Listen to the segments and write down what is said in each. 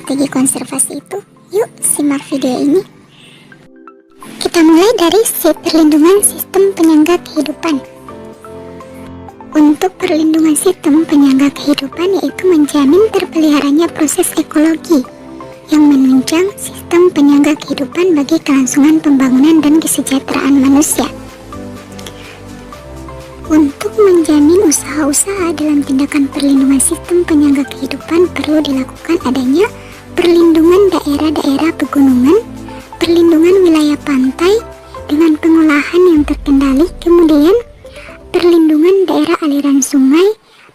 strategi konservasi itu? Yuk simak video ini. Kita mulai dari perlindungan sistem penyangga kehidupan. Untuk perlindungan sistem penyangga kehidupan yaitu menjamin terpeliharanya proses ekologi yang menunjang sistem penyangga kehidupan bagi kelangsungan pembangunan dan kesejahteraan manusia. Untuk menjamin usaha-usaha dalam tindakan perlindungan sistem penyangga kehidupan perlu dilakukan adanya perlindungan daerah-daerah pegunungan, perlindungan wilayah pantai dengan pengolahan yang terkendali, kemudian perlindungan daerah aliran sungai,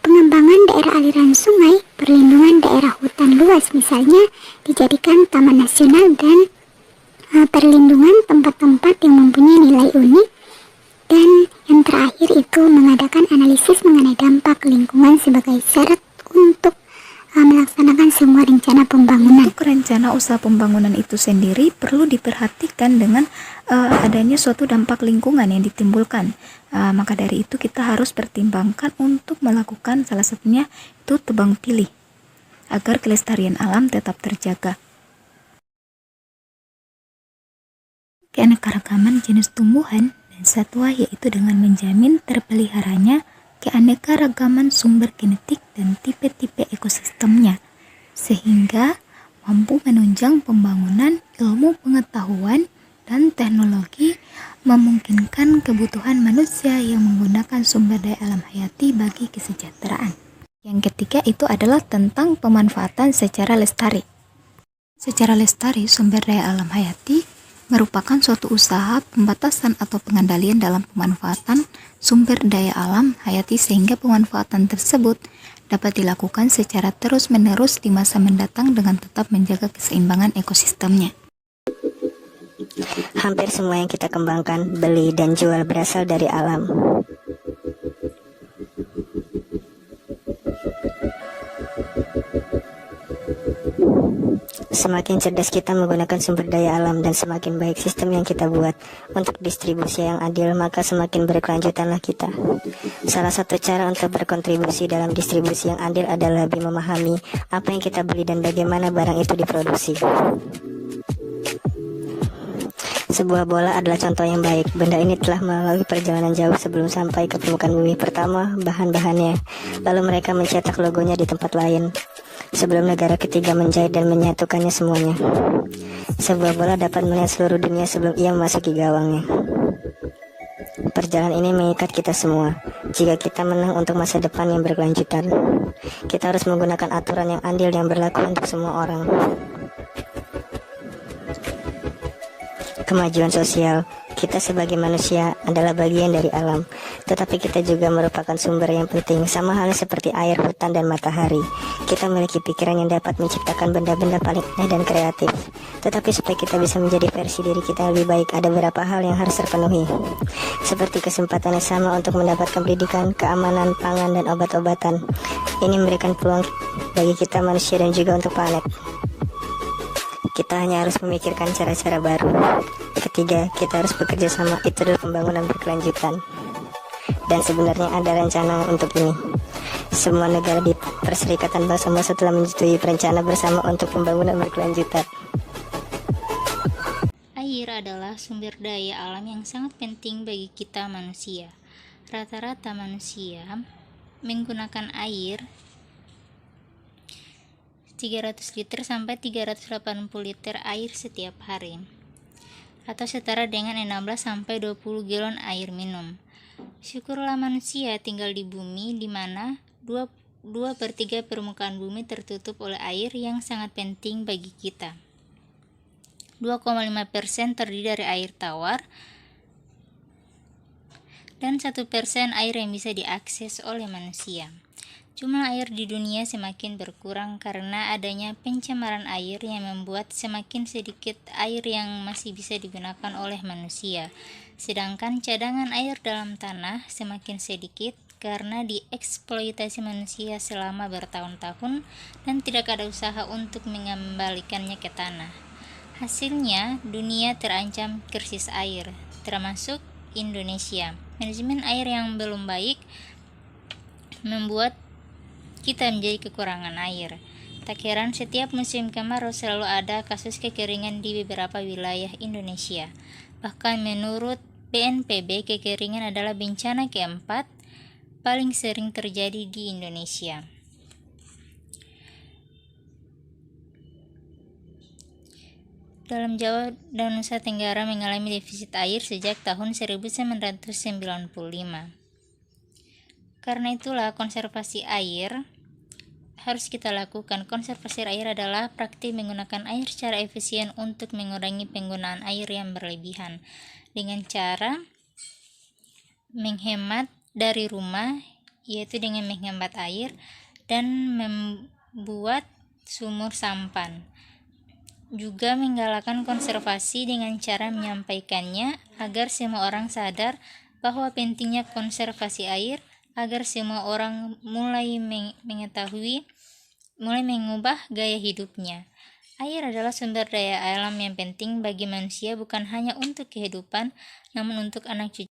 pengembangan daerah aliran sungai, perlindungan daerah hutan luas misalnya dijadikan taman nasional, dan perlindungan tempat-tempat yang mempunyai nilai unik, dan yang terakhir itu mengadakan analisis mengenai dampak lingkungan sebagai syarat untuk melaksanakan semua rencana pembangunan. Untuk rencana usaha pembangunan itu sendiri perlu diperhatikan dengan adanya suatu dampak lingkungan yang ditimbulkan. Maka dari itu kita harus pertimbangkan untuk melakukan salah satunya itu tebang pilih agar kelestarian alam tetap terjaga. Keanekaragaman jenis tumbuhan dan satwa yaitu dengan menjamin terpeliharanya keanekaragaman sumber genetik dan tipe-tipe ekosistemnya, sehingga mampu menunjang pembangunan ilmu pengetahuan dan teknologi, memungkinkan kebutuhan manusia yang menggunakan sumber daya alam hayati bagi kesejahteraan. Yang ketiga itu adalah tentang pemanfaatan secara lestari. Secara lestari, sumber daya alam hayati merupakan suatu usaha pembatasan atau pengendalian dalam pemanfaatan sumber daya alam hayati sehingga pemanfaatan tersebut dapat dilakukan secara terus-menerus di masa mendatang dengan tetap menjaga keseimbangan ekosistemnya. Hampir semua yang kita kembangkan, beli, dan jual berasal dari alam. Semakin cerdas kita menggunakan sumber daya alam dan semakin baik sistem yang kita buat untuk distribusi yang adil, maka semakin berkelanjutanlah kita. Salah satu cara untuk berkontribusi dalam distribusi yang adil adalah lebih memahami apa yang kita beli dan bagaimana barang itu diproduksi. Sebuah bola adalah contoh yang baik. Benda ini telah melalui perjalanan jauh sebelum sampai ke permukaan bumi. Pertama, bahan-bahannya. Lalu mereka mencetak logonya di tempat lain, sebelum negara ketiga menjahit dan menyatukannya semuanya. Sebuah bola dapat melihat seluruh dunia sebelum ia memasuki gawangnya. Perjalanan ini mengikat kita semua. Jika kita menang untuk masa depan yang berkelanjutan, kita harus menggunakan aturan yang adil yang berlaku untuk semua orang. Kemajuan sosial. Kita sebagai manusia adalah bagian dari alam, tetapi kita juga merupakan sumber yang penting, sama halnya seperti air, hutan, dan matahari. Kita memiliki pikiran yang dapat menciptakan benda-benda paling indah dan kreatif. Tetapi supaya kita bisa menjadi versi diri kita yang lebih baik, ada beberapa hal yang harus terpenuhi, seperti kesempatan yang sama untuk mendapatkan pendidikan, keamanan, pangan, dan obat-obatan. Ini memberikan peluang bagi kita manusia dan juga untuk planet. Kita hanya harus memikirkan cara-cara baru. Ketiga, kita harus bekerja sama. Itu adalah pembangunan berkelanjutan. Dan sebenarnya ada rencana untuk ini. Semua negara di Perserikatan Bangsa-Bangsa telah menyetujui rencana bersama untuk pembangunan berkelanjutan. Air adalah sumber daya alam yang sangat penting bagi kita manusia. Rata-rata manusia menggunakan air 300 liter sampai 380 liter air setiap hari, atau setara dengan 16 sampai 20 galon air minum. Syukurlah manusia tinggal di bumi di mana 2/3 permukaan bumi tertutup oleh air yang sangat penting bagi kita. 2,5% terdiri dari air tawar dan 1% air yang bisa diakses oleh manusia. Jumlah air di dunia semakin berkurang karena adanya pencemaran air yang membuat semakin sedikit air yang masih bisa digunakan oleh manusia. Sedangkan cadangan air dalam tanah semakin sedikit karena dieksploitasi manusia selama bertahun-tahun dan tidak ada usaha untuk mengembalikannya ke tanah. Hasilnya, dunia terancam krisis air, termasuk Indonesia. Manajemen air yang belum baik membuat kita menjadi kekurangan air. Tak heran setiap musim kemarau selalu ada kasus kekeringan di beberapa wilayah Indonesia. Bahkan menurut BNPB, kekeringan adalah bencana keempat paling sering terjadi di Indonesia. Dalam Jawa dan Nusa Tenggara mengalami defisit air sejak tahun 1995. Karena itulah konservasi air harus kita lakukan. Konservasi air adalah praktik menggunakan air secara efisien untuk mengurangi penggunaan air yang berlebihan dengan cara menghemat dari rumah, yaitu dengan menghemat air dan membuat sumur sampan. Juga menggalakkan konservasi dengan cara menyampaikannya agar semua orang sadar bahwa pentingnya konservasi air, agar semua orang mulai mengubah gaya hidupnya. Air adalah sumber daya alam yang penting bagi manusia, bukan hanya untuk kehidupan, namun untuk anak cucu